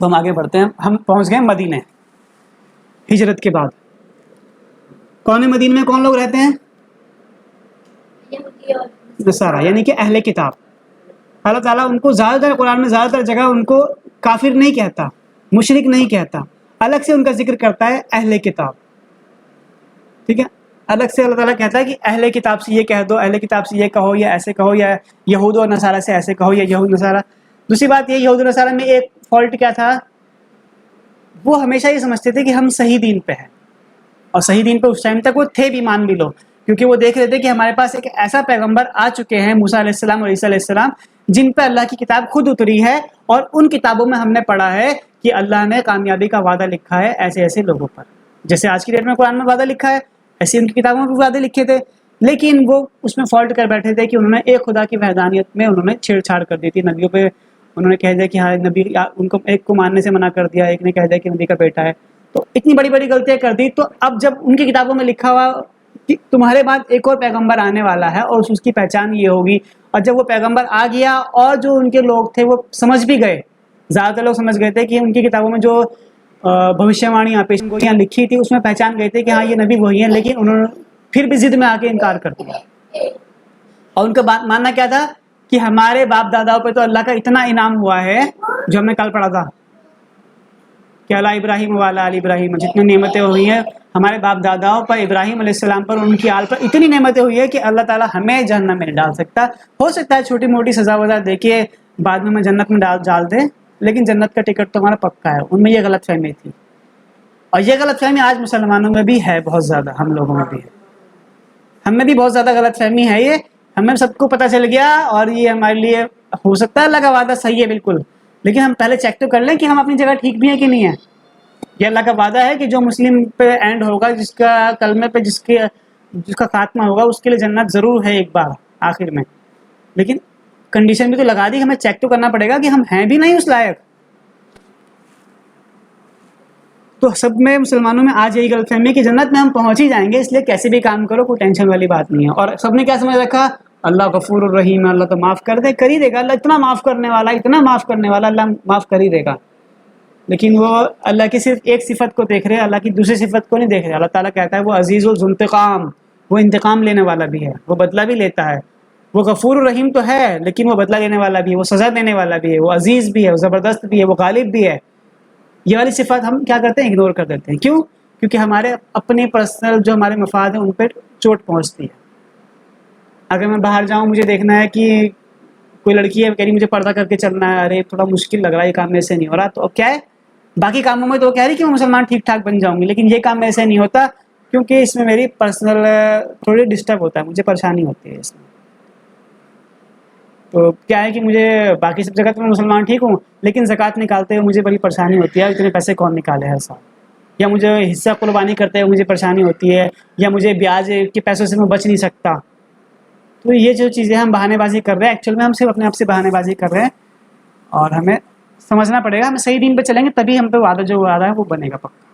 تو ہم آگے بڑھتے ہیں. ہم پہنچ گئے مدینہ ہجرت کے بعد. کون مدینہ میں کون لوگ رہتے ہیں؟ نصارہ، یعنی کہ اہل کتاب. اللہ تعالیٰ ان کو زیادہ تر قرآن میں زیادہ تر جگہ ان کو کافر نہیں کہتا، مشرک نہیں کہتا، الگ سے ان کا ذکر کرتا ہے اہل کتاب. ٹھیک ہے، الگ سے اللہ تعالیٰ کہتا ہے کہ اہل کتاب سے یہ کہہ دو، اہل کتاب سے یہ کہو یا ایسے کہو، یا یہود و نصارہ سے ایسے کہو یا یہود نصارہ. دوسری بات یہ، یہود و نصارہ میں ایک فالٹ کیا تھا، وہ ہمیشہ یہ سمجھتے تھے کہ ہم صحیح دین پہ ہیں، اور صحیح دین پہ اس ٹائم تک وہ تھے بھی، مان بھی لو، کیونکہ وہ دیکھ رہے تھے کہ ہمارے پاس ایک ایسا پیغمبر آ چکے ہیں، موسیٰ علیہ السلام اور عیسیٰ علیہ السلام، جن پہ اللہ کی کتاب خود اتری ہے، اور ان کتابوں میں ہم نے پڑھا ہے کہ اللہ نے کامیابی کا وعدہ لکھا ہے ایسے ایسے لوگوں پر. جیسے آج کی ڈیٹ میں قرآن میں وعدہ لکھا ہے، ایسے ان کی کتابوں میں بھی وعدے لکھے تھے. لیکن وہ اس میں فالٹ کر بیٹھے تھے کہ انہوں نے ایک خدا کی وحدانیت میں انہوں نے چھیڑ چھاڑ کر دی تھی. نبیوں پہ انہوں نے کہہ دیا کہ ہاں نبی، ان کو ایک کو ماننے سے منع کر دیا، ایک نے کہہ دیا کہ نبی کا بیٹا ہے. تو اتنی بڑی بڑی غلطیاں کر دی. تو اب جب ان کی کتابوں میں لکھا ہوا کہ تمہارے بعد ایک اور پیغمبر آنے والا ہے اور اس کی پہچان یہ ہوگی، اور جب وہ پیغمبر آ گیا اور جو ان کے لوگ تھے وہ سمجھ بھی گئے، زیادہ تر لوگ سمجھ گئے تھے کہ ان کی کتابوں میں جو بھوشیاوانیاں پیشن گوئیاں لکھی تھی اس میں پہچان گئے تھے کہ ہاں یہ نبی وہی ہیں، لیکن انہوں نے پھر بھی ضد میں آ کے انکار کر دیا. اور ان کا بات ماننا کیا تھا کہ ہمارے باپ داداؤں پہ تو اللہ کا اتنا انعام ہوا ہے، جو ہم نے کل پڑھا تھا کہ اللہ ابراہیم والا علی ابراہیم، جتنی نعمتیں ہوئی ہیں ہمارے باپ داداؤں پر، ابراہیم علیہ السلام پر، ان کی آل پر اتنی نعمتیں ہوئی ہے کہ اللہ تعالیٰ ہمیں جہنم میں نہیں ڈال سکتا. ہو سکتا ہے چھوٹی موٹی سزا وزا دے کے بعد میں ہمیں جنت میں ڈال دے، لیکن جنت کا ٹکٹ تو ہمارا پکا ہے. ان میں یہ غلط فہمی تھی، اور یہ غلط فہمی آج مسلمانوں میں بھی ہے بہت زیادہ، ہم لوگوں میں بھی ہے، ہم میں بھی بہت زیادہ غلط فہمی ہے. یہ ہمیں سب کو پتہ چل گیا، اور یہ ہمارے لیے ہو سکتا ہے اللہ کا وعدہ صحیح ہے بالکل، لیکن ہم پہلے چیک تو کر لیں کہ ہم اپنی جگہ ٹھیک بھی ہیں کہ نہیں ہیں. یہ اللہ کا وعدہ ہے کہ جو مسلم پہ اینڈ ہوگا، جس کا کلمے پہ جس کا خاتمہ ہوگا، اس کے لیے جنت ضرور ہے ایک بار آخر میں. لیکن کنڈیشن بھی تو لگا دی، ہمیں چیک تو کرنا پڑے گا کہ ہم ہیں بھی نہیں اس لائق. تو سب میں مسلمانوں میں آج یہی غلط فہمی کہ جنت میں ہم پہنچ ہی جائیں گے، اس لیے کیسے بھی کام کرو، کوئی ٹینشن والی بات نہیں ہے. اور سب نے کیا سمجھ رکھا، اللہ غفور الرحیم، اللہ تو معاف کر دے، کر ہی دے گا، اللہ اتنا معاف کرنے والا، اتنا معاف کرنے والا، اللہ معاف کر ہی دے گا. لیکن وہ اللہ کی صرف ایک صفت کو دیکھ رہے ہیں، اللہ کی دوسری صفت کو نہیں دیکھ رہے. اللہ تعالیٰ کہتا ہے وہ عزیز الانتقام، وہ انتقام لینے والا بھی ہے، وہ بدلہ بھی لیتا ہے. وہ غفور الرحیم تو ہے، لیکن وہ بدلہ لینے والا بھی ہے، وہ سزا دینے والا بھی ہے، وہ عزیز بھی ہے، وہ زبردست بھی ہے، وہ غالب بھی ہے. یہ والی صفات ہم کیا کرتے ہیں، اگنور کر دیتے ہیں. کیوں؟ کیونکہ ہمارے اپنے پرسنل جو ہمارے مفاد ہیں ان پہ چوٹ پہنچتی ہے. اگر میں باہر جاؤں، مجھے دیکھنا ہے کہ کوئی لڑکی ہے کہہ رہی مجھے پردہ کر کے چلنا ہے، ارے تھوڑا مشکل لگ رہا ہے، یہ کام ایسے نہیں ہو رہا، تو اب کیا ہے، باقی کاموں میں تو کہہ رہی کہ میں مسلمان ٹھیک ٹھاک بن جاؤں گی، لیکن یہ کام ایسے نہیں ہوتا کیونکہ اس میں میری پرسنل تھوڑی ڈسٹرب ہوتا ہے، مجھے پریشانی ہوتی ہے اس میں. تو کیا ہے کہ مجھے باقی سب جگہ تو میں مسلمان ٹھیک ہوں، لیکن زکوٰۃ نکالتے ہوئے مجھے بڑی پریشانی ہوتی ہے، اتنے پیسے کون نکالے ہر سال، یا مجھے حصہ قربانی کرتے ہوئے مجھے پریشانی ہوتی ہے، یا مجھے بیاج کے پیسوں سے میں بچ نہیں سکتا. تو یہ جو چیزیں ہم بہانے بازی کر رہے ہیں، ایکچوئل میں ہم صرف اپنے آپ سے بہانے بازی کر رہے ہیں، اور ہمیں سمجھنا پڑے گا، ہمیں صحیح دین پہ چلیں گے تبھی ہم پہ وعدہ جو وعدہ ہے وہ بنے گا پکا.